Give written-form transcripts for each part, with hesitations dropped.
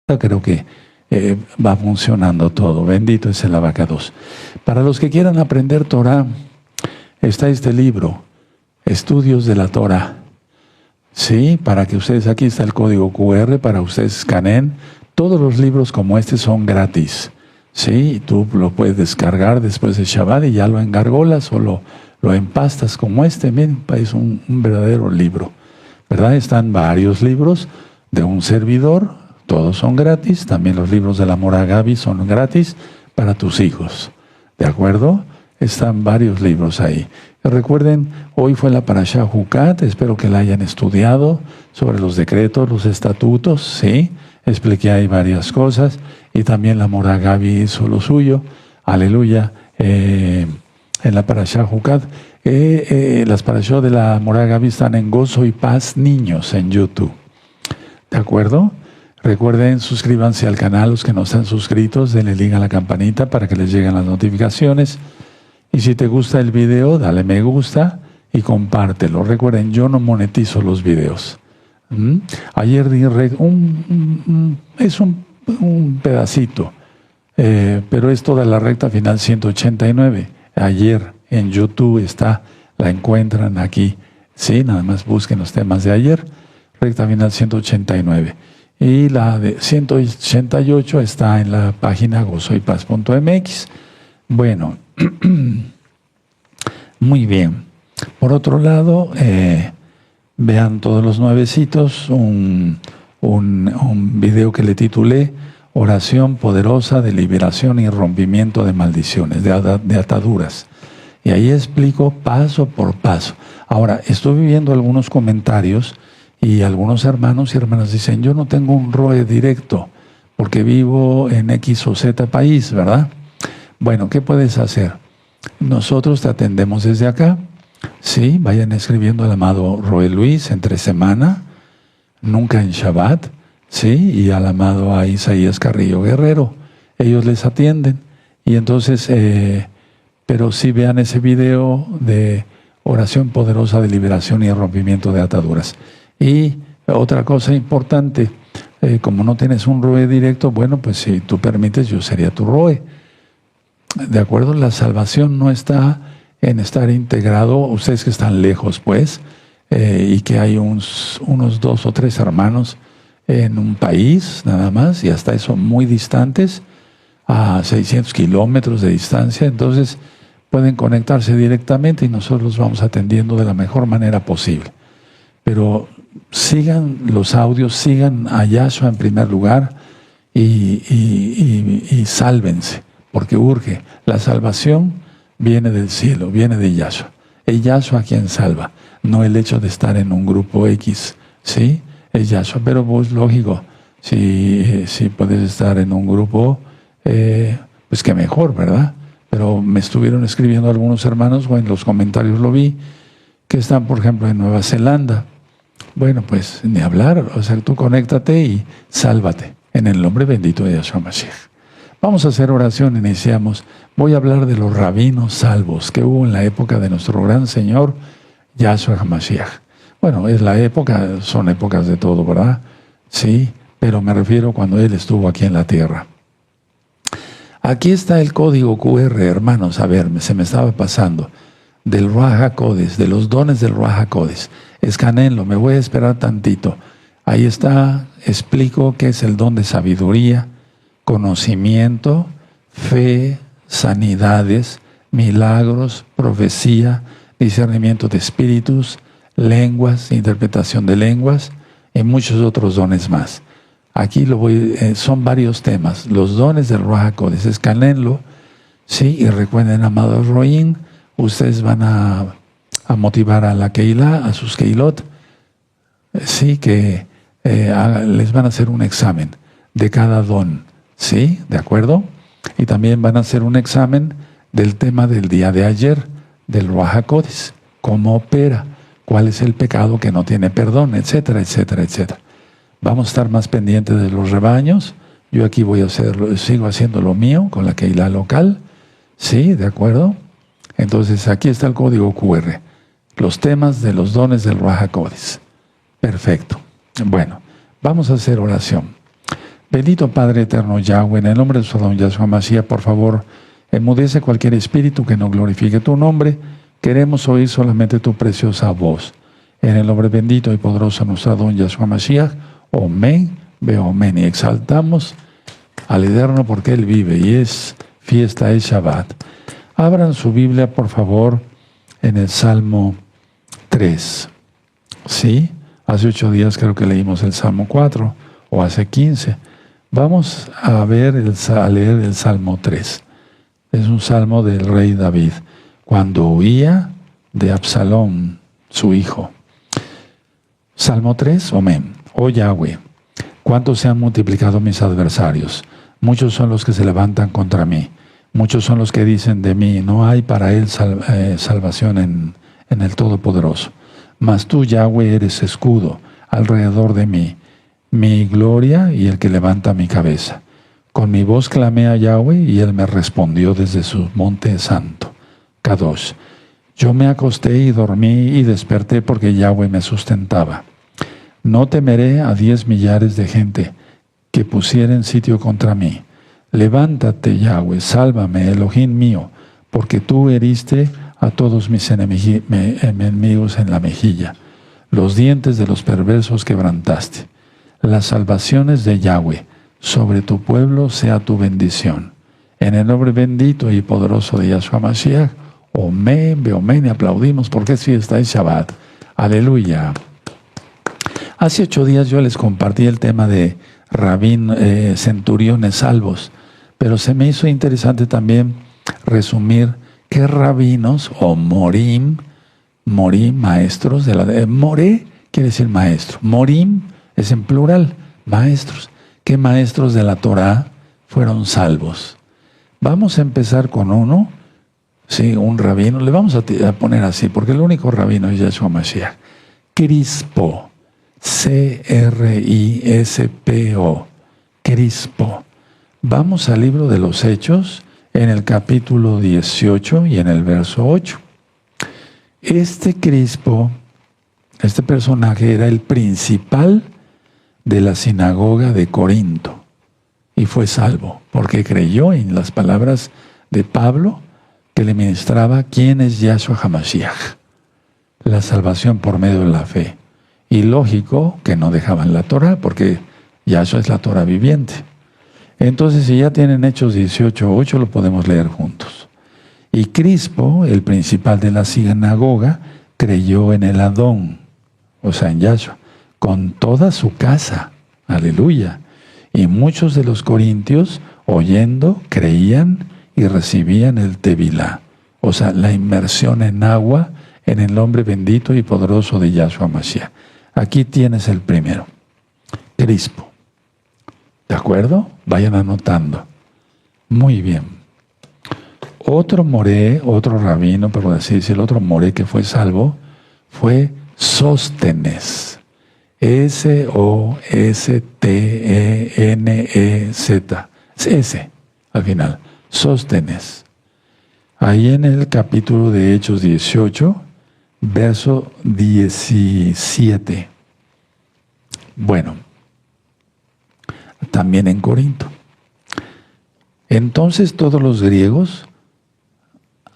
Yo creo que va funcionando todo. Bendito es el abacados. Para los que quieran aprender Torah, está este libro, Estudios de la Torah. Sí, para que ustedes, aquí está el código QR, para ustedes escaneen. Todos los libros como este son gratis. Sí, tú lo puedes descargar después de Shabbat y ya lo engargolas o lo empastas como este. Miren, es un verdadero libro, ¿verdad? Están varios libros de un servidor, todos son gratis. También los libros de la Mora Gabi son gratis para tus hijos, ¿de acuerdo? Están varios libros ahí. Recuerden, hoy fue la Parashá Jucat, espero que la hayan estudiado, sobre los decretos, los estatutos, ¿sí? Expliqué ahí varias cosas, y también la Mora Gabi hizo lo suyo, aleluya, en la Parashá Jucat. Las Parashot de la Mora Gabi están en Gozo y Paz Niños en YouTube, ¿de acuerdo? Recuerden, suscríbanse al canal, los que no están suscritos, denle link a la campanita para que les lleguen las notificaciones. Y si te gusta el video, dale me gusta y compártelo. Recuerden, yo no monetizo los videos. Ayer di es un pedacito, pero es toda la recta final 189. Ayer en YouTube está, la encuentran aquí. Sí, nada más busquen los temas de ayer, recta final 189. Y la de 188 está en la página gozoypaz.mx. Bueno, muy bien. Por otro lado, vean todos los nuevecitos un video que le titulé Oración poderosa de liberación y rompimiento de maldiciones, de ataduras. Y ahí explico paso por paso. Ahora, estoy viendo algunos comentarios y algunos hermanos y hermanas dicen, yo no tengo un ROE directo porque vivo en X o Z país, ¿verdad? Bueno, ¿qué puedes hacer? Nosotros te atendemos desde acá. Sí, vayan escribiendo al amado Roel Luis entre semana, nunca en Shabbat, sí, y al amado a Isaías Carrillo Guerrero. Ellos les atienden. Y entonces, pero sí vean ese video de oración poderosa de liberación y rompimiento de ataduras. Y otra cosa importante, como no tienes un ROE directo, bueno, pues si tú permites, yo sería tu ROE. De acuerdo, la salvación no está en estar integrado, ustedes que están lejos, pues, y que hay unos 2 o 3 hermanos en un país, nada más, y hasta eso muy distantes, a 600 kilómetros de distancia, entonces pueden conectarse directamente y nosotros los vamos atendiendo de la mejor manera posible. Pero sigan los audios, sigan a Yahshua en primer lugar y sálvense. Porque urge, la salvación viene del cielo, viene de Yahshua. Es Yahshua quien salva, no el hecho de estar en un grupo X, ¿sí? Es Yahshua, pero pues lógico, si puedes estar en un grupo, pues que mejor, ¿verdad? Pero me estuvieron escribiendo algunos hermanos, o en los comentarios lo vi, que están, por ejemplo, en Nueva Zelanda. Bueno, pues ni hablar, o sea, tú conéctate y sálvate, en el nombre bendito de Yahshua Mashiach. Vamos a hacer oración, iniciamos. Voy a hablar de los rabinos salvos que hubo en la época de nuestro gran Señor, Yahshua HaMashiach. Bueno, es la época, son épocas de todo, ¿verdad? Sí, pero me refiero cuando Él estuvo aquí en la tierra. Aquí está el código QR, hermanos, a ver, se me estaba pasando, del Ruach HaKodesh, de los dones del Ruach HaKodesh. Escanenlo, me voy a esperar tantito. Ahí está, explico qué es el don de sabiduría, conocimiento, fe, sanidades, milagros, profecía, discernimiento de espíritus, lenguas, interpretación de lenguas y muchos otros dones más. Aquí son varios temas. Los dones del Ruach HaKodesh, escanenlo, sí, y recuerden, amados Roín, ustedes van a motivar a la Keilah, a sus Keilot, sí, que les van a hacer un examen de cada don. ¿Sí? ¿De acuerdo? Y también van a hacer un examen del tema del día de ayer, del Ruach HaKodesh, cómo opera, cuál es el pecado que no tiene perdón, etcétera, etcétera, etcétera. Vamos a estar más pendientes de los rebaños. Yo aquí sigo haciendo lo mío con la Keilah local. ¿Sí? ¿De acuerdo? Entonces aquí está el código QR. Los temas de los dones del Ruach HaKodesh. Perfecto. Bueno, vamos a hacer oración. Bendito Padre eterno Yahweh, en el nombre de su don Yahshua Mashiach, por favor, enmudece cualquier espíritu que no glorifique tu nombre. Queremos oír solamente tu preciosa voz. En el nombre bendito y poderoso de nuestro don Yahshua Mashiach, Omen, Beomen. Y exaltamos al Eterno porque Él vive y es fiesta, es Shabbat. Abran su Biblia, por favor, en el Salmo 3. ¿Sí? Hace 8 días creo que leímos el Salmo 4, o hace 15. Vamos a leer el Salmo 3. Es un salmo del rey David, cuando huía de Absalón, su hijo. Salmo 3, Amén. Oh Yahweh, cuántos se han multiplicado mis adversarios. Muchos son los que se levantan contra mí. Muchos son los que dicen de mí, no hay para él salvación en el Todopoderoso. Mas tú, Yahweh, eres escudo alrededor de mí, mi gloria y el que levanta mi cabeza. Con mi voz clamé a Yahweh y él me respondió desde su monte santo. Kadosh. Yo me acosté y dormí y desperté porque Yahweh me sustentaba. No temeré a 10 millares de gente que pusieren sitio contra mí. Levántate, Yahweh, sálvame, Elohim mío, porque tú heriste a todos mis enemigos en la mejilla. Los dientes de los perversos quebrantaste. Las salvaciones de Yahweh, sobre tu pueblo sea tu bendición. En el nombre bendito y poderoso de Yahshua Mashiach, Omen, Beomen, y aplaudimos porque es fiesta de Shabbat. Aleluya. Hace 8 días yo les compartí el tema de centuriones salvos, pero se me hizo interesante también resumir qué rabinos o morim, maestros de la... Moré quiere decir maestro, morim es en plural, maestros. ¿Qué maestros de la Torá fueron salvos? Vamos a empezar con uno, sí, un rabino, le vamos a poner así, porque el único rabino es Yahshua Mashiach. Crispo. C-R-I-S-P-O, Crispo. Vamos al libro de los Hechos, en el capítulo 18 y en el verso 8. Este Crispo, este personaje era el principal de la sinagoga de Corinto y fue salvo porque creyó en las palabras de Pablo que le ministraba quién es Yahshua HaMashiach, la salvación por medio de la fe. Y lógico que no dejaban la Torah, porque Yahshua es la Torah viviente. Entonces, si ya tienen Hechos 18:8, lo podemos leer juntos. Y Crispo, el principal de la sinagoga, creyó en el Adón, o sea, en Yahshua, con toda su casa. Aleluya. Y muchos de los corintios, oyendo, creían y recibían el Tevilá, o sea, la inmersión en agua en el nombre bendito y poderoso de Yahshua Mashiach. Aquí tienes el primero, Crispo. ¿De acuerdo? Vayan anotando. Muy bien. Otro moré, otro rabino, por así decirlo, otro moré que fue salvo, fue Sóstenes. S-O-S-T-E-N-E-Z. S al final. Sóstenes. Ahí en el capítulo de Hechos 18, verso 17. Bueno, también en Corinto. Entonces todos los griegos,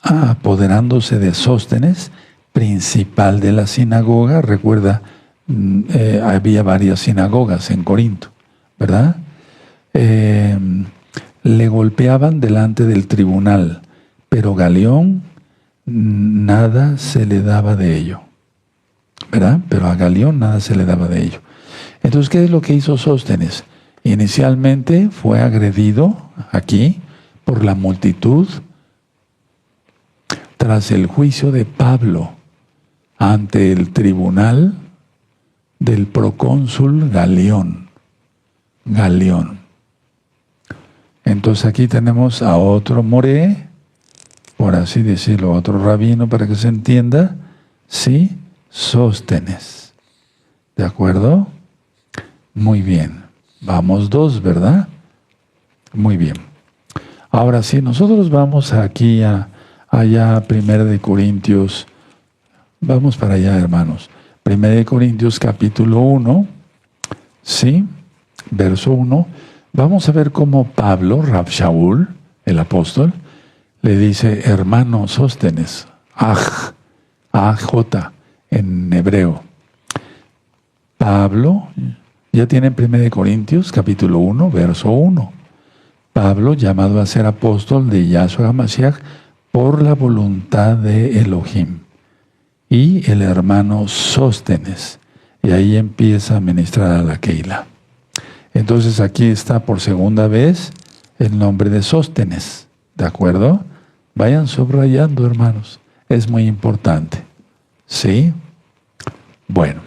apoderándose de Sóstenes, principal de la sinagoga, recuerda, había varias sinagogas en Corinto, ¿verdad? Le golpeaban delante del tribunal, pero Galión nada se le daba de ello, ¿verdad? Pero a Galión nada se le daba de ello. Entonces, ¿qué es lo que hizo Sóstenes? Inicialmente fue agredido aquí por la multitud tras el juicio de Pablo ante el tribunal del procónsul Galión. Entonces aquí tenemos a otro moré, por así decirlo, otro rabino para que se entienda, sí, Sóstenes. ¿De acuerdo? Muy bien. Vamos 2, ¿verdad? Muy bien. Ahora sí, nosotros vamos aquí allá, 1 de Corintios. Vamos para allá, hermanos. 1 de Corintios capítulo 1, ¿sí? Verso 1. Vamos a ver cómo Pablo, Rab Shaul, el apóstol, le dice hermano Sóstenes, aj, AJ en hebreo. Pablo, ya tiene en 1 Corintios capítulo 1, verso 1. Pablo, llamado a ser apóstol de Yahshua HaMashiach por la voluntad de Elohim. Y el hermano Sóstenes. Y ahí empieza a ministrar a la Keilah. Entonces aquí está por segunda vez el nombre de Sóstenes. ¿De acuerdo? Vayan subrayando, hermanos. Es muy importante. ¿Sí? Bueno.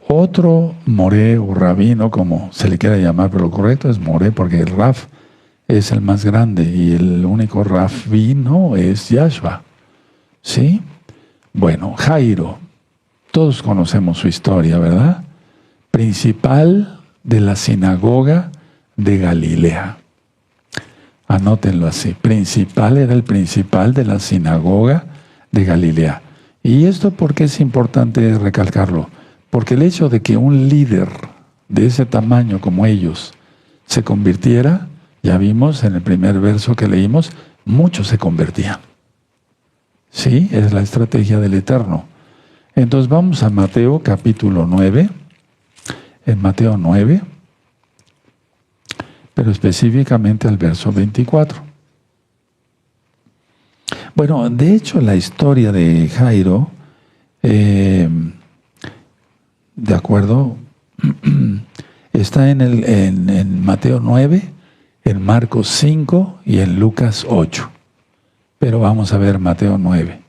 Otro moré o rabino, como se le quiera llamar, pero lo correcto es moré porque el Raf es el más grande y el único rabino es Yahshua. ¿Sí? Bueno, Jairo. Todos conocemos su historia, ¿verdad? Principal de la sinagoga de Galilea. Anótenlo así. Era el principal de la sinagoga de Galilea. ¿Y esto por qué es importante recalcarlo? Porque el hecho de que un líder de ese tamaño como ellos se convirtiera, ya vimos en el primer verso que leímos, muchos se convertían. Sí, es la estrategia del Eterno. Entonces vamos a Mateo capítulo 9, en Mateo 9, pero específicamente al verso 24. Bueno, de hecho la historia de Jairo, de acuerdo, está en Mateo 9, en Marcos 5 y en Lucas 8. Pero vamos a ver Mateo 9.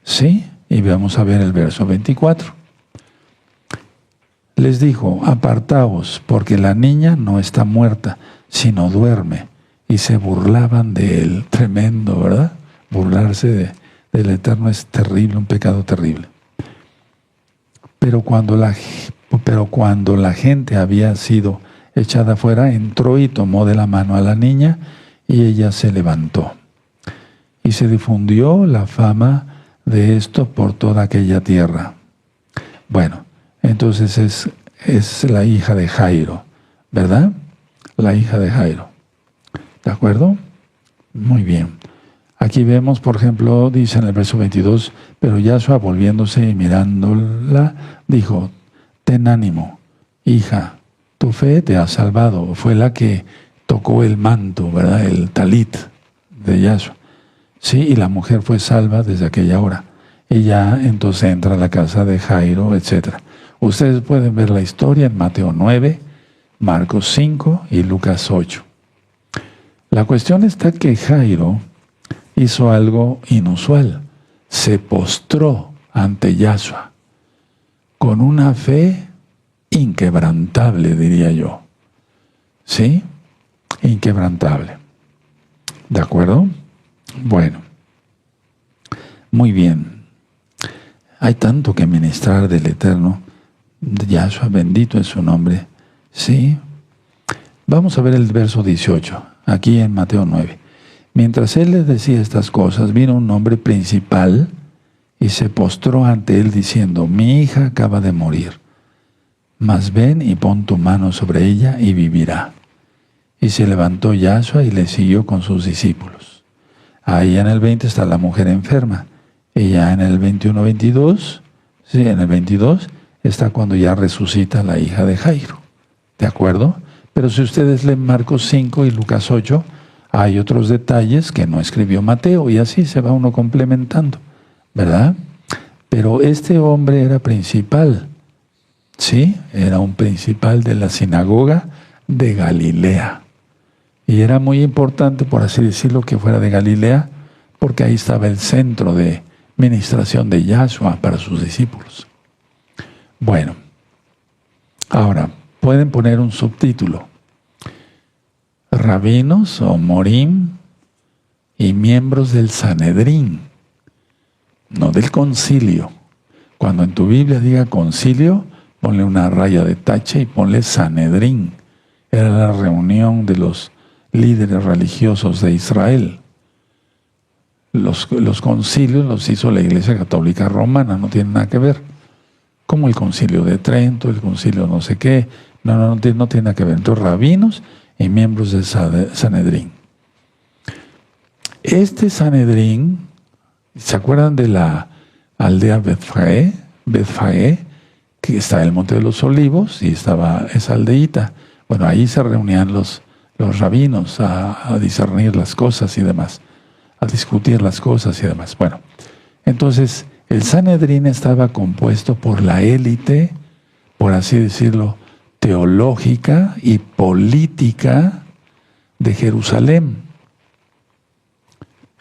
¿Sí? Y vamos a ver el verso 24. Les dijo, apartaos, porque la niña no está muerta, sino duerme. Y se burlaban de él. Tremendo, ¿verdad? Burlarse del Eterno es terrible, un pecado terrible. Pero cuando la gente había sido echada afuera, entró y tomó de la mano a la niña, y ella se levantó. Y se difundió la fama de esto por toda aquella tierra. Bueno, entonces es la hija de Jairo, ¿verdad? La hija de Jairo. ¿De acuerdo? Muy bien. Aquí vemos, por ejemplo, dice en el verso 22, pero Yahshua volviéndose y mirándola, dijo, ten ánimo, hija, tu fe te ha salvado. Fue la que tocó el manto, ¿verdad? El talit de Yahshua. Sí, y la mujer fue salva desde aquella hora. Y ya entonces entra a la casa de Jairo, etc. Ustedes pueden ver la historia en Mateo 9, Marcos 5 y Lucas 8. La cuestión está que Jairo hizo algo inusual. Se postró ante Yahshua con una fe inquebrantable, diría yo. ¿Sí? Inquebrantable. ¿De acuerdo? Bueno. Muy bien. Hay tanto que ministrar del Eterno. Yahshua, bendito es su nombre. ¿Sí? Vamos a ver el verso 18, aquí en Mateo 9. Mientras él les decía estas cosas, vino un hombre principal y se postró ante él diciendo, mi hija acaba de morir, mas ven y pon tu mano sobre ella y vivirá. Y se levantó Yahshua y le siguió con sus discípulos. Ahí en el 20 está la mujer enferma. Y ya en el 21-22, sí, en el 22 está cuando ya resucita la hija de Jairo. ¿De acuerdo? Pero si ustedes leen Marcos 5 y Lucas 8, hay otros detalles que no escribió Mateo y así se va uno complementando, ¿verdad? Pero este hombre era principal, ¿sí? Era un principal de la sinagoga de Galilea. Y era muy importante, por así decirlo, que fuera de Galilea, porque ahí estaba el centro de ministración de Yahshua para sus discípulos. Bueno, ahora, pueden poner un subtítulo. Rabinos o morim y miembros del Sanedrín, no del concilio. Cuando en tu Biblia diga concilio, ponle una raya de tache y ponle Sanedrín. Era la reunión de los líderes religiosos de Israel. Los concilios los hizo la Iglesia Católica Romana, no tiene nada que ver. Como el concilio de Trento, el concilio no sé qué, no tiene nada que ver. Entonces, rabinos y miembros del Sanedrín. Este Sanedrín, ¿se acuerdan de la aldea Betfagé, que está en el Monte de los Olivos, y estaba esa aldeíta? Bueno, ahí se reunían los rabinos a discernir las cosas y demás, a discutir las cosas y demás. Bueno, entonces el Sanedrín estaba compuesto por la élite, por así decirlo, teológica y política de Jerusalén.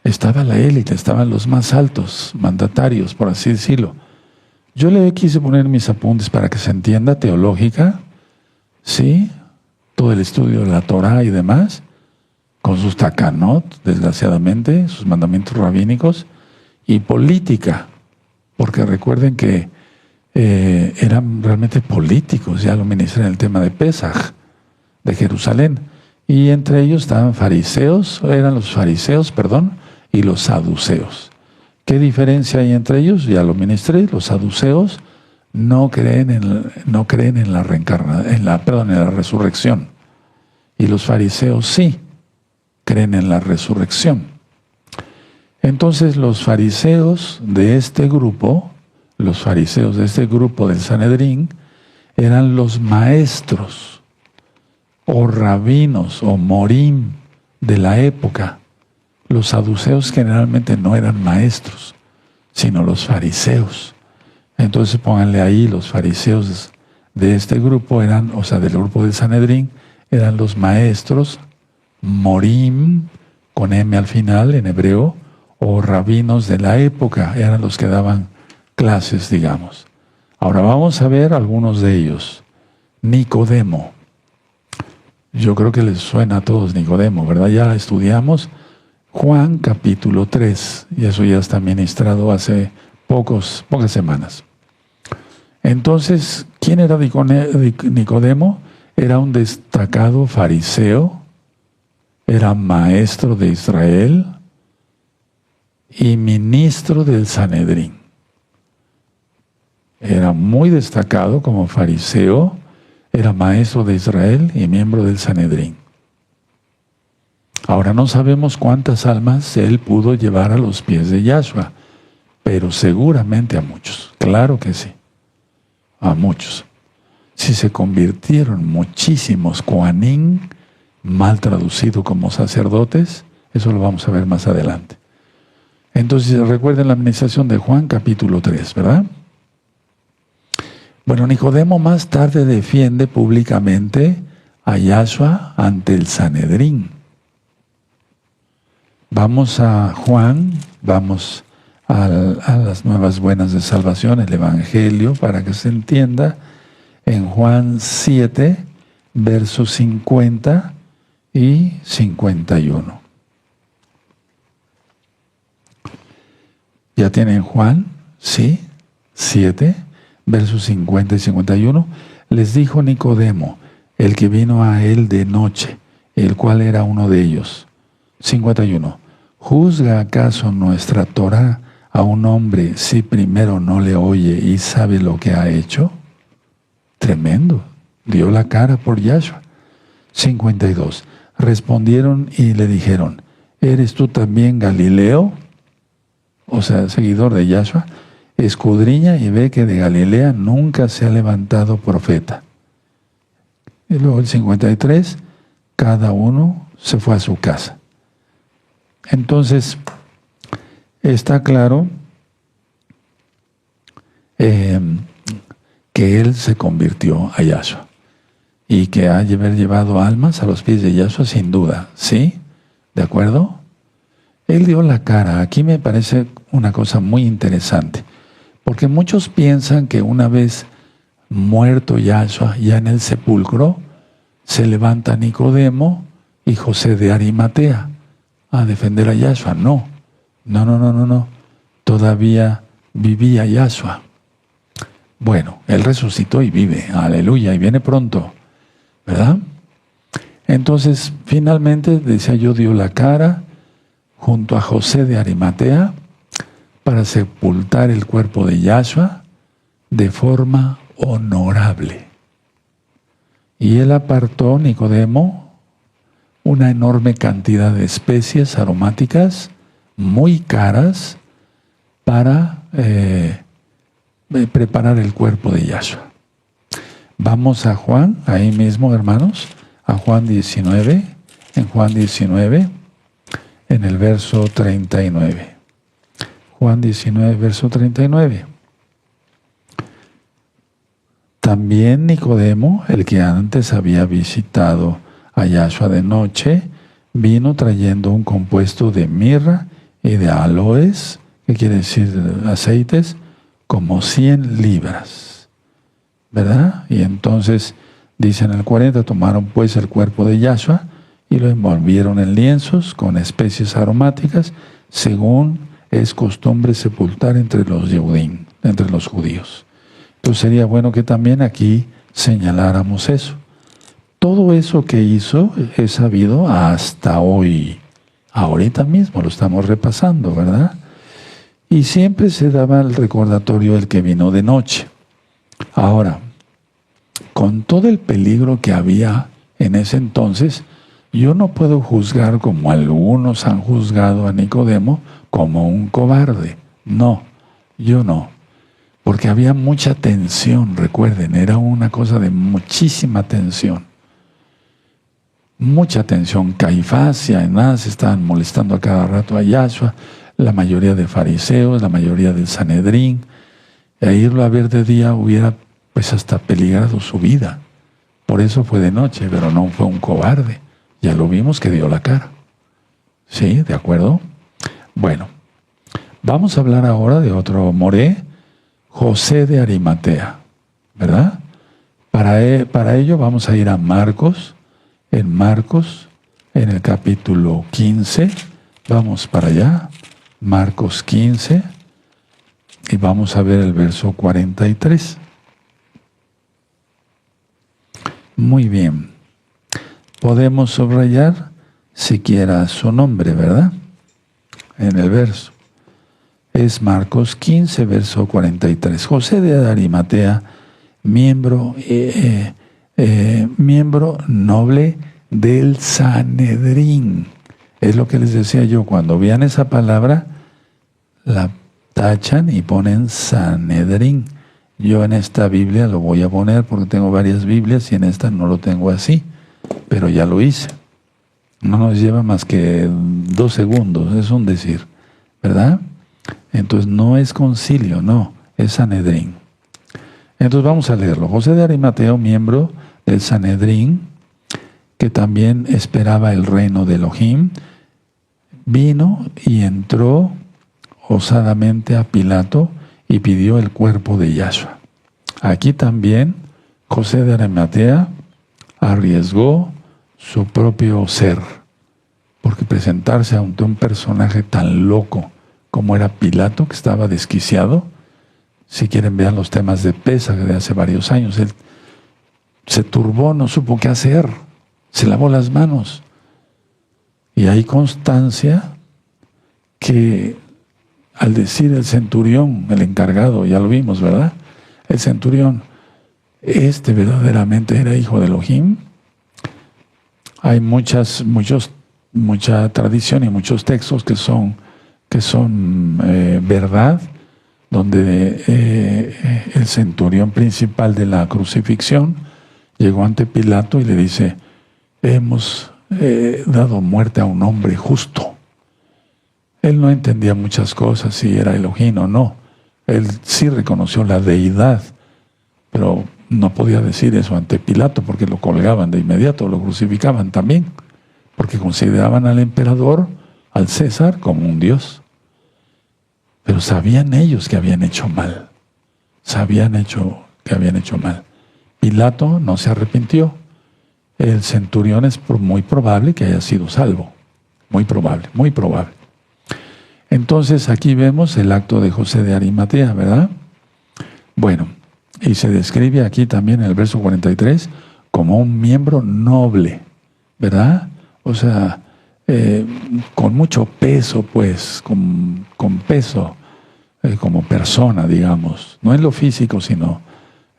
Estaba la élite, estaban los más altos mandatarios, por así decirlo. Yo le quise poner mis apuntes para que se entienda: teológica, sí, todo el estudio de la Torá y demás, con sus takanot, desgraciadamente, sus mandamientos rabínicos, y política, porque recuerden que eran realmente políticos, ya lo ministré en el tema de Pesaj, de Jerusalén, y entre ellos estaban eran los fariseos, y los saduceos. ¿Qué diferencia hay entre ellos? Ya lo ministré. Los saduceos no creen en la resurrección, y los fariseos sí creen en la resurrección. Entonces los fariseos de este grupo del Sanedrín eran los maestros o rabinos o morim de la época. Los saduceos generalmente no eran maestros, sino los fariseos. Entonces pónganle ahí: los fariseos de este grupo del grupo del Sanedrín, eran los maestros, morim, con M al final en hebreo, o rabinos de la época, eran los que daban clases, digamos. Ahora vamos a ver algunos de ellos. Nicodemo. Yo creo que les suena a todos Nicodemo, ¿verdad? Ya estudiamos Juan capítulo 3, y eso ya está ministrado hace pocas semanas. Entonces, ¿quién era Nicodemo? Era un destacado fariseo, era maestro de Israel y ministro del Sanedrín. Era muy destacado como fariseo, era maestro de Israel y miembro del Sanedrín. Ahora no sabemos cuántas almas él pudo llevar a los pies de Yahshua, pero seguramente a muchos, claro que sí, a muchos. Si se convirtieron muchísimos kohanim, mal traducido como sacerdotes, eso lo vamos a ver más adelante. Entonces recuerden la administración de Juan capítulo 3, ¿verdad? Bueno, Nicodemo más tarde defiende públicamente a Yahshua ante el Sanedrín. Vamos a Juan, vamos a las nuevas buenas de salvación, el Evangelio, para que se entienda, en Juan 7, versos 50 y 51. ¿Ya tienen Juan? Sí, 7, versos 50 y 51. Les dijo Nicodemo, el que vino a él de noche, el cual era uno de ellos. 51. ¿Juzga acaso nuestra Torá a un hombre si primero no le oye y sabe lo que ha hecho? Tremendo. Dio la cara por Yahshua. 52. Respondieron y le dijeron, ¿eres tú también Galileo? O sea, seguidor de Yahshua. Escudriña y ve que de Galilea nunca se ha levantado profeta. Y luego el 53, cada uno se fue a su casa. Entonces, está claro que él se convirtió a Yahshua y que ha haber llevado almas a los pies de Yahshua sin duda, ¿sí? ¿De acuerdo? Él dio la cara. Aquí me parece una cosa muy interesante, porque muchos piensan que una vez muerto Yahshua, ya en el sepulcro, se levanta Nicodemo y José de Arimatea a defender a Yahshua. No. Todavía vivía Yahshua. Bueno, él resucitó y vive, aleluya, y viene pronto, ¿verdad? Entonces, finalmente, decía yo, dio la cara junto a José de Arimatea para sepultar el cuerpo de Yahshua de forma honorable. Y él apartó, Nicodemo, una enorme cantidad de especies aromáticas muy caras para preparar el cuerpo de Yahshua. Vamos a Juan, ahí mismo, hermanos, a Juan 19, en Juan 19, en el verso 39. Juan 19, verso 39. También Nicodemo, el que antes había visitado a Yahshua de noche, vino trayendo un compuesto de mirra y de aloes, que quiere decir aceites, como 100 libras. ¿Verdad? Y entonces, dice en el 40, tomaron pues el cuerpo de Yahshua y lo envolvieron en lienzos con especies aromáticas, según es costumbre sepultar entre los Yehudim, entre los judíos. Entonces sería bueno que también aquí señaláramos eso. Todo eso que hizo es sabido hasta hoy. Ahorita mismo lo estamos repasando, ¿verdad? Y siempre se daba el recordatorio del que vino de noche. Ahora, con todo el peligro que había en ese entonces, yo no puedo juzgar como algunos han juzgado a Nicodemo como un cobarde. No, yo no. Porque había mucha tensión, recuerden, era una cosa de muchísima tensión. Mucha tensión. Caifás y Anás estaban molestando a cada rato a Yahshua, la mayoría de fariseos, la mayoría del Sanedrín. E irlo a ver de día hubiera pues hasta peligrado su vida. Por eso fue de noche, pero no fue un cobarde. Ya lo vimos que dio la cara. ¿Sí? ¿De acuerdo? Bueno, vamos a hablar ahora de otro moré, José de Arimatea, ¿verdad? Para ello vamos a ir a Marcos, en el capítulo 15, vamos para allá, Marcos 15, y vamos a ver el verso 43. Muy bien. Podemos subrayar siquiera su nombre, ¿verdad? En el verso. Es Marcos 15, verso 43. José de Arimatea, miembro noble del Sanedrín. Es lo que les decía yo, cuando vean esa palabra, la tachan y ponen Sanedrín. Yo en esta Biblia lo voy a poner porque tengo varias Biblias y en esta no lo tengo así, pero ya lo hice. No nos lleva más que 2 segundos, es un decir, ¿verdad? Entonces no es concilio, no, es Sanedrín. Entonces vamos a leerlo. José de Arimateo, miembro del Sanedrín, que también esperaba el reino de Elohim, vino y entró osadamente a Pilato y pidió el cuerpo de Yahshua. Aquí también José de Arimatea arriesgó su propio ser, porque presentarse ante un personaje tan loco como era Pilato, que estaba desquiciado. Si quieren, vean los temas de Pesaj de hace varios años. Él se turbó, no supo qué hacer, se lavó las manos. Y hay constancia que al decir el centurión, el encargado, ya lo vimos, ¿verdad? El centurión, verdaderamente era hijo de Elohim. Hay mucha tradición y muchos textos que son verdad, donde el centurión principal de la crucifixión llegó ante Pilato y le dice: hemos dado muerte a un hombre justo. Él no entendía muchas cosas, si era Elohim o no. Él sí reconoció la deidad, pero no podía decir eso ante Pilato porque lo colgaban de inmediato, lo crucificaban también, porque consideraban al emperador, al César, como un dios. Pero sabían ellos que habían hecho mal. Que habían hecho mal. Pilato no se arrepintió. El centurión es muy probable que haya sido salvo. Muy probable, muy probable. Entonces aquí vemos el acto de José de Arimatea, ¿verdad? Bueno, y se describe aquí también en el verso 43 como un miembro noble, ¿verdad? O sea, con mucho peso, pues, con peso, como persona, digamos, no en lo físico, sino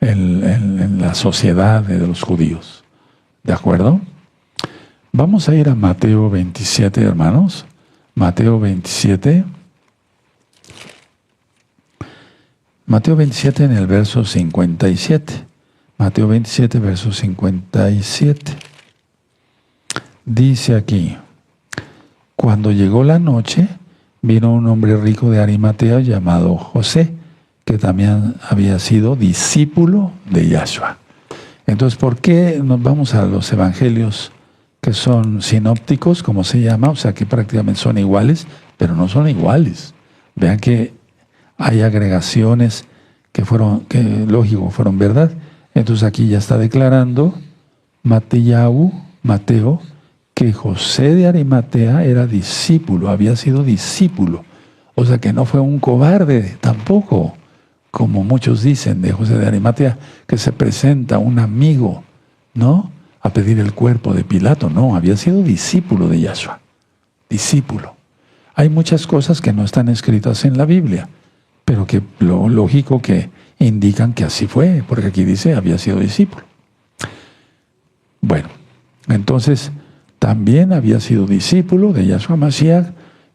en la sociedad de los judíos. ¿De acuerdo? Vamos a ir a Mateo 27, hermanos. Mateo 27. Mateo 27 en el verso 57. Mateo 27, verso 57. Dice aquí: cuando llegó la noche, vino un hombre rico de Arimatea llamado José, que también había sido discípulo de Yahshua. Entonces, ¿por qué nos vamos a los evangelios que son sinópticos, como se llama? O sea, que prácticamente son iguales, pero no son iguales. Vean que hay agregaciones que lógico, fueron verdad. Entonces aquí ya está declarando Mateo, que José de Arimatea era discípulo, había sido discípulo. O sea que no fue un cobarde tampoco, como muchos dicen de José de Arimatea, que se presenta un amigo, ¿no?, a pedir el cuerpo de Pilato. No, había sido discípulo de Yahshua. Discípulo. Hay muchas cosas que no están escritas en la Biblia, pero que lo lógico que indican que así fue, porque aquí dice había sido discípulo. Bueno, entonces también había sido discípulo de Yahshua Mashiach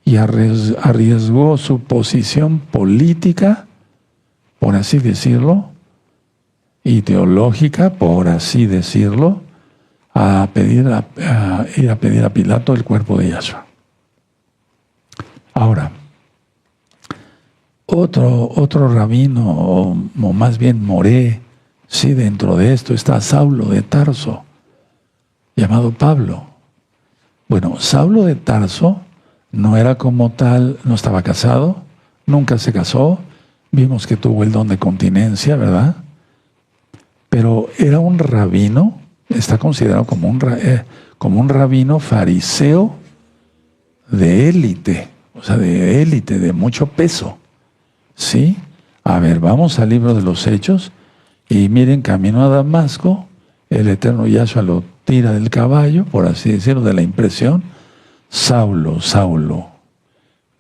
y arriesgó su posición política, por así decirlo, ideológica, por así decirlo, a ir a pedir a Pilato el cuerpo de Yahshua. Ahora, otro rabino, o más bien moré, sí, dentro de esto está Saulo de Tarso, llamado Pablo. Bueno, Saulo de Tarso no era como tal, no estaba casado, nunca se casó, vimos que tuvo el don de continencia, ¿verdad? Pero era un rabino, está considerado como un rabino fariseo de élite, o sea, de élite, de mucho peso. ¿Sí? A ver, vamos al libro de los Hechos y miren, camino a Damasco, el eterno Yahshua lo tira del caballo, por así decirlo, de la impresión. Saulo, Saulo,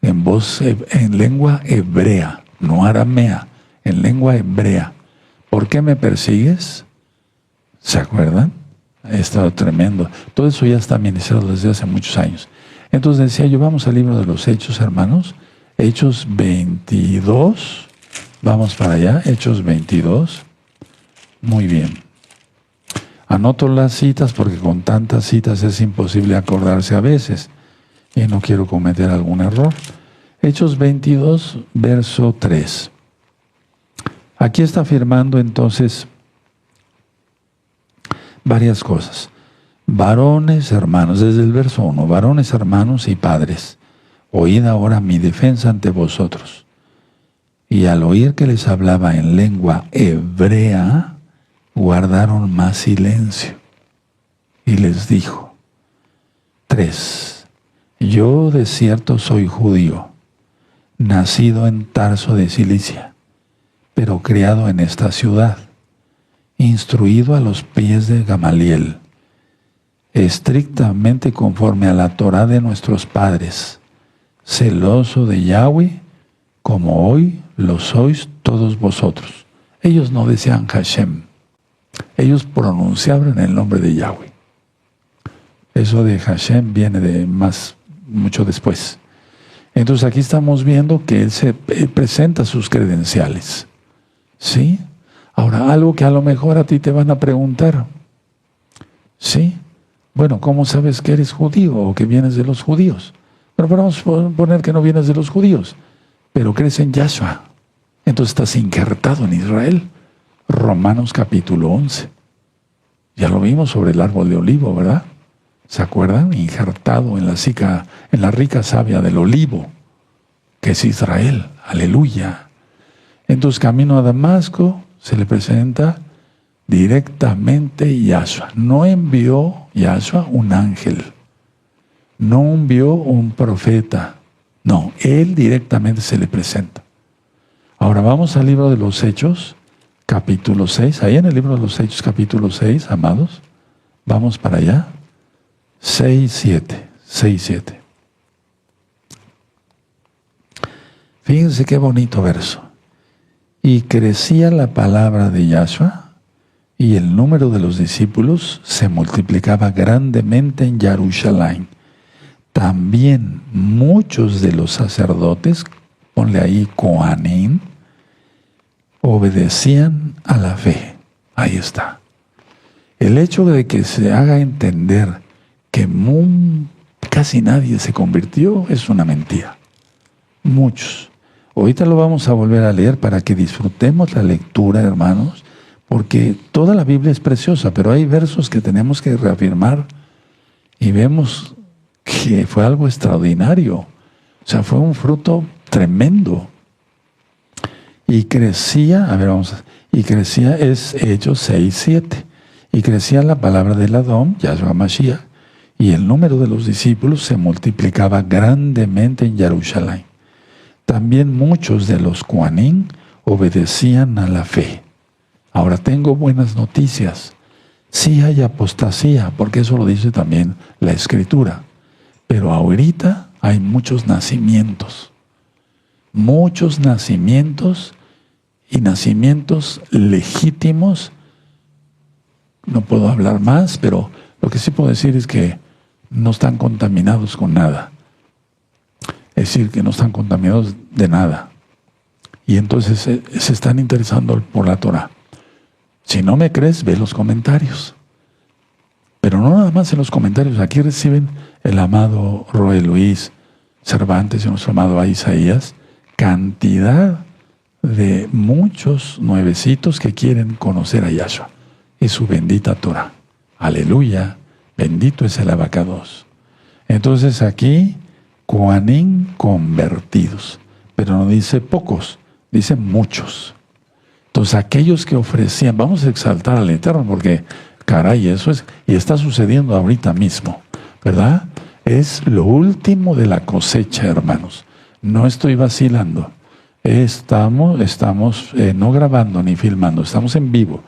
en lengua hebrea, no aramea, en lengua hebrea. ¿Por qué me persigues? ¿Se acuerdan? Ha estado tremendo. Todo eso ya está ministrado desde hace muchos años. Entonces decía yo, vamos al libro de los Hechos, hermanos. Hechos 22. Vamos para allá, Hechos 22. Muy bien. Anoto las citas porque con tantas citas es imposible acordarse a veces. Y no quiero cometer algún error. Hechos 22, verso 3. Aquí está afirmando entonces varias cosas. Varones, hermanos, desde el verso 1, varones, hermanos y padres, oíd ahora mi defensa ante vosotros. Y al oír que les hablaba en lengua hebrea, guardaron más silencio. Y les dijo, 3. Yo de cierto soy judío, nacido en Tarso de Cilicia, pero criado en esta ciudad, instruido a los pies de Gamaliel, estrictamente conforme a la Torá de nuestros padres, celoso de Yahweh, como hoy lo sois todos vosotros. Ellos no decían Hashem, ellos pronunciaban el nombre de Yahweh. Eso de Hashem viene de mucho después. Entonces aquí estamos viendo que él presenta sus credenciales. ¿Sí? Ahora, algo que a lo mejor a ti te van a preguntar. ¿Sí? Bueno, ¿cómo sabes que eres judío o que vienes de los judíos? Pero vamos a poner que no vienes de los judíos, pero crees en Yahshua. Entonces estás injertado en Israel. Romanos capítulo 11. Ya lo vimos sobre el árbol de olivo, ¿verdad? ¿Se acuerdan? Injertado en la rica savia del olivo, que es Israel. Aleluya. Entonces, camino a Damasco, se le presenta directamente Yahshua. No envió Yahshua un ángel. No envió un profeta. No, él directamente se le presenta. Ahora vamos al libro de los Hechos, capítulo 6. Ahí en el libro de los Hechos, capítulo 6, amados. Vamos para allá. 6:7. Fíjense qué bonito verso. Y crecía la palabra de Yahshua y el número de los discípulos se multiplicaba grandemente en Jerusalén. También muchos de los sacerdotes, ponle ahí Coanín, obedecían a la fe. Ahí está. El hecho de que se haga entender que casi nadie se convirtió es una mentira. Muchos. Ahorita lo vamos a volver a leer para que disfrutemos la lectura, hermanos, porque toda la Biblia es preciosa, pero hay versos que tenemos que reafirmar y vemos que fue algo extraordinario. O sea, fue un fruto tremendo. Y crecía, es Hechos 6:7. Y crecía la palabra del Adón, Yahshua Mashiach, y el número de los discípulos se multiplicaba grandemente en Jerusalén. También muchos de los Coanín obedecían a la fe. Ahora tengo buenas noticias. Sí hay apostasía, porque eso lo dice también la Escritura. Pero ahorita hay muchos nacimientos. Muchos nacimientos y nacimientos legítimos. No puedo hablar más, pero lo que sí puedo decir es que no están contaminados con nada. Es decir, que no están contaminados de nada. Y entonces se están interesando por la Torah. Si no me crees, ve los comentarios. Pero no nada más en los comentarios. Aquí reciben el amado Roe Luis Cervantes y nuestro amado Isaías cantidad de muchos nuevecitos que quieren conocer a Yahshua y su bendita Torah. Aleluya. Bendito es el abacados. Entonces aquí, Coanín convertidos. Pero no dice pocos, dice muchos. Entonces aquellos que ofrecían, vamos a exaltar al Eterno porque, caray, eso es, y está sucediendo ahorita mismo, ¿verdad? Es lo último de la cosecha, hermanos. No estoy vacilando. Estamos no grabando ni filmando, estamos en vivo.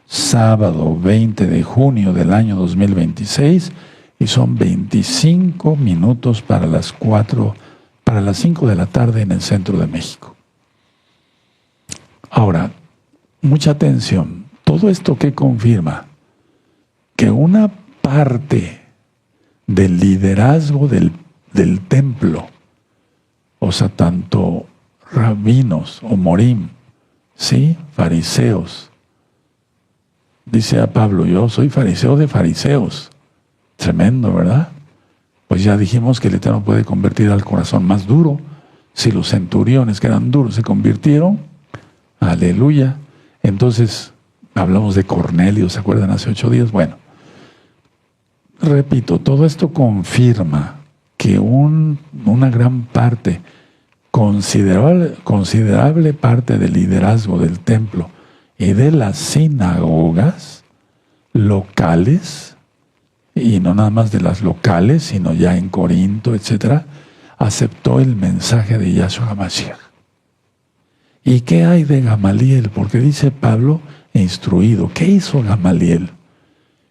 Sábado 20 de junio del año 2026 y son 25 minutos para las 5 de la tarde en el centro de México. Ahora, mucha atención. Todo esto que confirma que una parte del liderazgo del templo, o sea, tanto rabinos o morim, ¿sí? Fariseos. Dice a Pablo, yo soy fariseo de fariseos. Tremendo, ¿verdad? Pues ya dijimos que el Eterno puede convertir al corazón más duro. Si los centuriones que eran duros se convirtieron, aleluya. Entonces, hablamos de Cornelio, ¿se acuerdan? Hace 8 días. Bueno, repito, todo esto confirma que una gran parte, considerable parte del liderazgo del templo y de las sinagogas locales, y no nada más de las locales, sino ya en Corinto, etcétera, aceptó el mensaje de Yahshua HaMashiach. ¿Y qué hay de Gamaliel? Porque dice Pablo, instruido. ¿Qué hizo Gamaliel?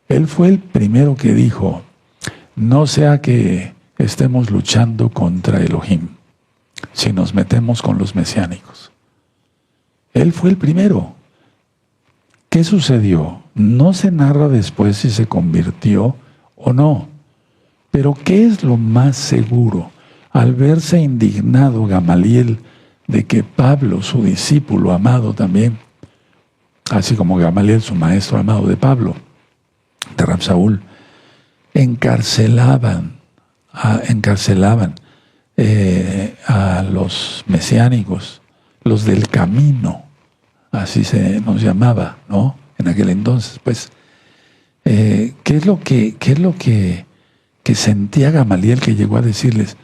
Él fue el primero que dijo, no sea que estemos luchando contra Elohim, si nos metemos con los mesiánicos. Él fue el primero. ¿Qué sucedió? No se narra después si se convirtió o no. Pero ¿qué es lo más seguro? Al verse indignado Gamaliel de que Pablo, su discípulo amado también, así como Gamaliel, su maestro amado de Pablo, de Rab Saúl, encarcelaban a los mesiánicos, los del camino, así se nos llamaba, ¿no? En aquel entonces, pues, ¿qué es lo que sentía Gamaliel que llegó a decirles?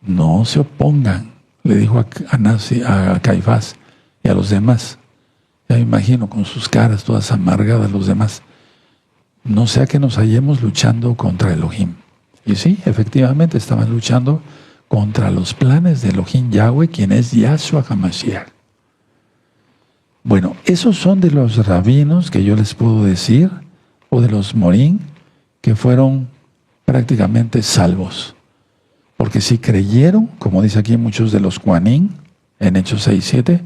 No se opongan, le dijo a Caifás y a los demás. Ya me imagino con sus caras todas amargadas los demás. No sea que nos hallemos luchando contra Elohim. Y sí, efectivamente estaban luchando contra los planes de Elohim Yahweh, quien es Yahshua HaMashiach. Bueno, esos son de los rabinos que yo les puedo decir, o de los morín, que fueron prácticamente salvos. Porque si creyeron, como dice aquí muchos de los Coanín, en Hechos 6:7,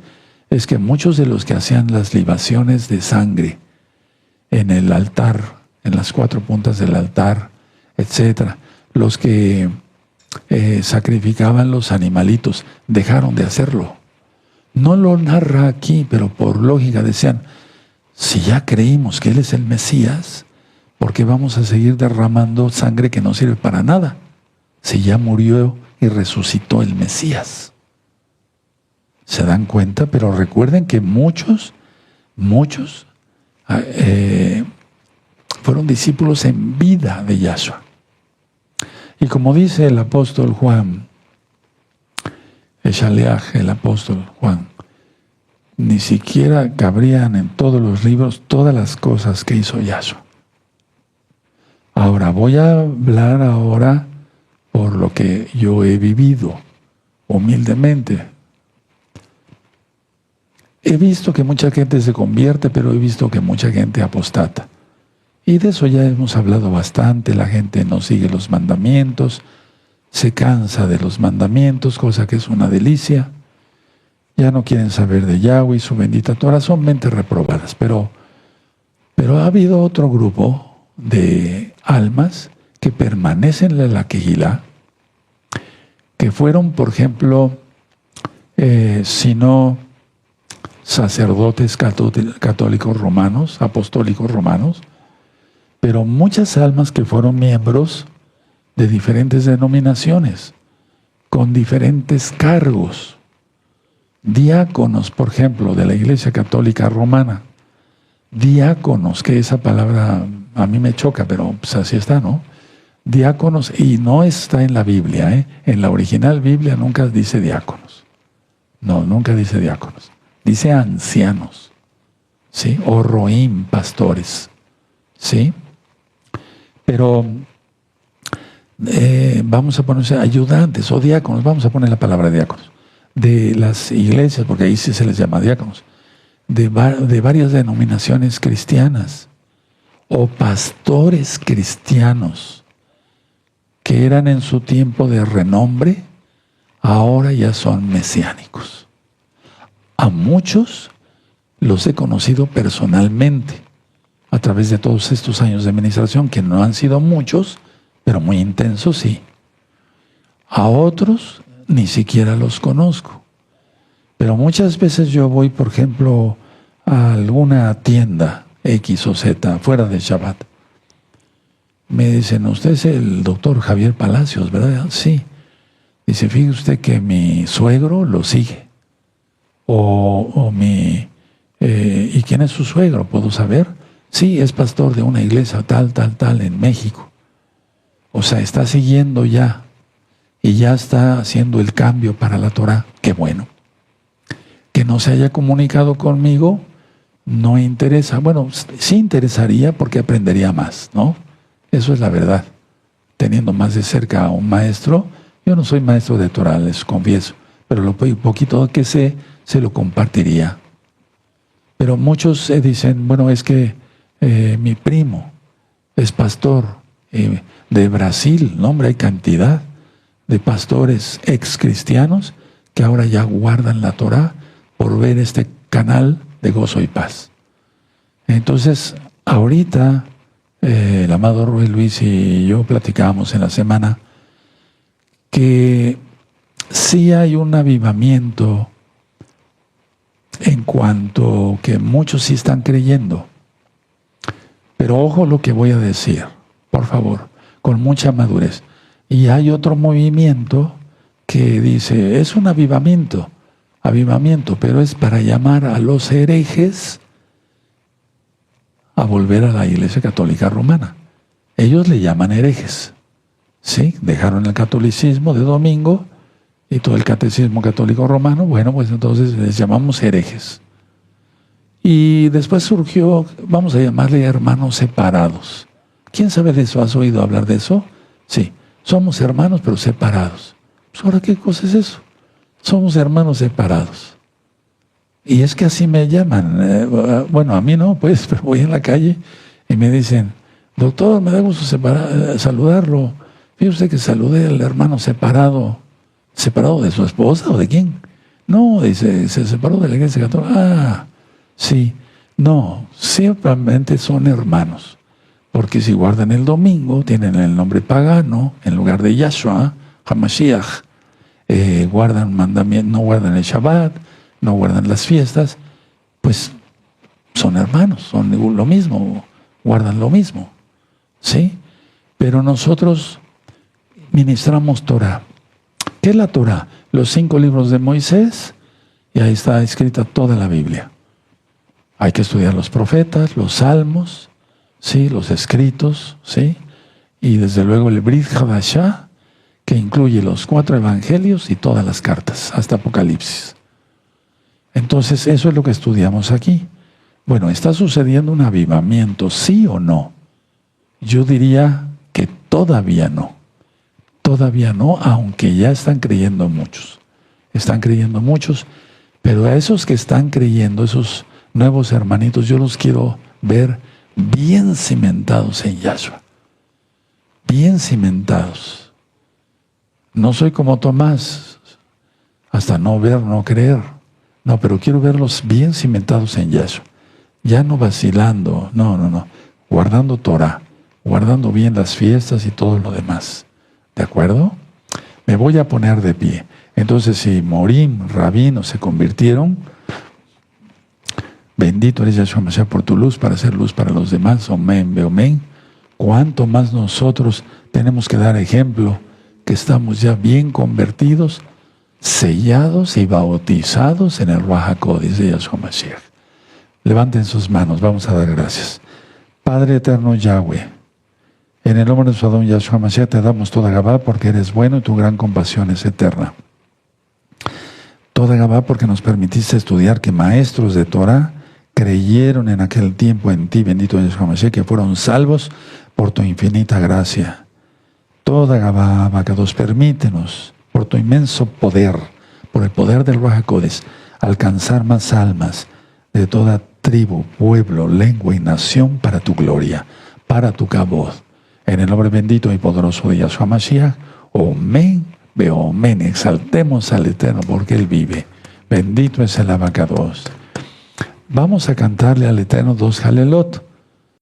es que muchos de los que hacían las libaciones de sangre en el altar, en las 4 puntas del altar, etcétera. Los que sacrificaban los animalitos dejaron de hacerlo. No lo narra aquí, pero por lógica decían, si ya creímos que Él es el Mesías, ¿por qué vamos a seguir derramando sangre que no sirve para nada? Si ya murió y resucitó el Mesías. ¿Se dan cuenta? Pero recuerden que muchos fueron discípulos en vida de Yahshua. Y como dice el apóstol Juan, Shaleach, el apóstol Juan, ni siquiera cabrían en todos los libros todas las cosas que hizo Yahshua. Ahora, voy a hablar ahora por lo que yo he vivido, humildemente. He visto que mucha gente se convierte, pero he visto que mucha gente apostata. Y de eso ya hemos hablado bastante. La gente no sigue los mandamientos, se cansa de los mandamientos, cosa que es una delicia. Ya no quieren saber de Yahweh y su bendita Torah, son mentes reprobadas. Pero ha habido otro grupo de almas que permanecen en la Kehilá, que fueron, por ejemplo, si no sacerdotes católicos romanos, apostólicos romanos, pero muchas almas que fueron miembros de diferentes denominaciones, con diferentes cargos. Diáconos, por ejemplo, de la Iglesia Católica Romana. Diáconos, que esa palabra a mí me choca, pero pues así está, ¿no? Diáconos, y no está en la Biblia, ¿eh? En la original Biblia nunca dice diáconos. No, nunca dice diáconos. Dice ancianos, ¿sí? O roim, pastores, ¿sí? Pero vamos a ponerse ayudantes o diáconos, vamos a poner la palabra diáconos, de las iglesias, porque ahí sí se les llama diáconos, de varias denominaciones cristianas, o pastores cristianos, que eran en su tiempo de renombre, ahora ya son mesiánicos. A muchos los he conocido personalmente, a través de todos estos años de administración, que no han sido muchos, pero muy intensos, sí. A otros ni siquiera los conozco. Pero muchas veces yo voy, por ejemplo, a alguna tienda X o Z, fuera de Shabbat. Me dicen, usted es el doctor Javier Palacios, ¿verdad? Sí. Dice, fíjese usted que mi suegro lo sigue. ¿Y quién es su suegro? ¿Puedo saber? Sí, es pastor de una iglesia tal en México. O sea, está siguiendo ya y ya está haciendo el cambio para la Torah. Qué bueno. Que no se haya comunicado conmigo no interesa. Bueno, sí interesaría porque aprendería más, ¿no? Eso es la verdad. Teniendo más de cerca a un maestro, yo no soy maestro de Torah, les confieso, pero lo poquito que sé, se lo compartiría. Pero muchos dicen, bueno, es que mi primo es pastor de Brasil, ¿no? Hombre, hay cantidad de pastores ex cristianos que ahora ya guardan la Torah por ver este canal de Gozo y Paz. Entonces, ahorita el amado Rui Luis y yo platicábamos en la semana que sí hay un avivamiento en cuanto que muchos sí están creyendo. Pero ojo lo que voy a decir, por favor, con mucha madurez. Y hay otro movimiento que dice, es un avivamiento, pero es para llamar a los herejes a volver a la Iglesia Católica Romana. Ellos le llaman herejes, ¿sí? Dejaron el catolicismo de domingo y todo el catecismo católico romano, bueno, pues entonces les llamamos herejes. Y después surgió, vamos a llamarle hermanos separados. ¿Quién sabe de eso? ¿Has oído hablar de eso? Sí, somos hermanos pero separados. Pues ahora, ¿qué cosa es eso? Somos hermanos separados. Y es que así me llaman. Bueno, a mí no, pues, pero voy en la calle y me dicen, doctor, me da gusto saludarlo. Fíjese usted que saludé al hermano separado. ¿Separado de su esposa o de quién? No, dice, se separó de la iglesia católica. Ah, sí. No, simplemente son hermanos. Porque si guardan el domingo, tienen el nombre pagano en lugar de Yahshua, HaMashiach. Guardan mandamientos, no guardan el Shabbat, no guardan las fiestas, pues son hermanos, son lo mismo, guardan lo mismo, ¿sí? Pero nosotros ministramos Torah. ¿Qué es la Torah? Los 5 libros de Moisés, y ahí está escrita toda la Biblia. Hay que estudiar los profetas, los salmos, ¿sí? Los escritos, ¿sí? Y desde luego el Brit Hadashah, que incluye los 4 evangelios y todas las cartas, hasta Apocalipsis. Entonces, eso es lo que estudiamos aquí. Bueno, ¿está sucediendo un avivamiento, sí o no? Yo diría que todavía no. Todavía no, aunque ya están creyendo muchos. Están creyendo muchos, pero a esos que están creyendo, esos nuevos hermanitos, yo los quiero ver bien cimentados en Yahshua. Bien cimentados. No soy como Tomás, hasta no ver, no creer. No, pero quiero verlos bien cimentados en Yahshua. Ya no vacilando, no. Guardando Torah, guardando bien las fiestas y todo lo demás. ¿De acuerdo? Me voy a poner de pie. Entonces, si Morim, rabinos se convirtieron, bendito eres Yahshua Mashiach por tu luz, para hacer luz para los demás. Amén, amén. Cuánto más nosotros tenemos que dar ejemplo, que estamos ya bien convertidos, sellados y bautizados en el Ruach HaKodesh de Yahshua Mashiach. Levanten sus manos, vamos a dar gracias. Padre eterno Yahweh, en el nombre de su Adón Yahshua Mashiach te damos toda Gabá porque eres bueno y tu gran compasión es eterna. Toda Gabá porque nos permitiste estudiar que maestros de Torah creyeron en aquel tiempo en ti, bendito Yahshua Mashiach, que fueron salvos por tu infinita gracia. Toda Gabá, Abacados, permítenos, por tu inmenso poder, por el poder del Ruach HaKodesh, alcanzar más almas de toda tribu, pueblo, lengua y nación para tu gloria, para tu kabod. En el nombre bendito y poderoso de Yahshua Mashiach, Omen, Beomen, exaltemos al Eterno porque Él vive. Bendito es el Abacados. Vamos a cantarle al Eterno 2 Halelot.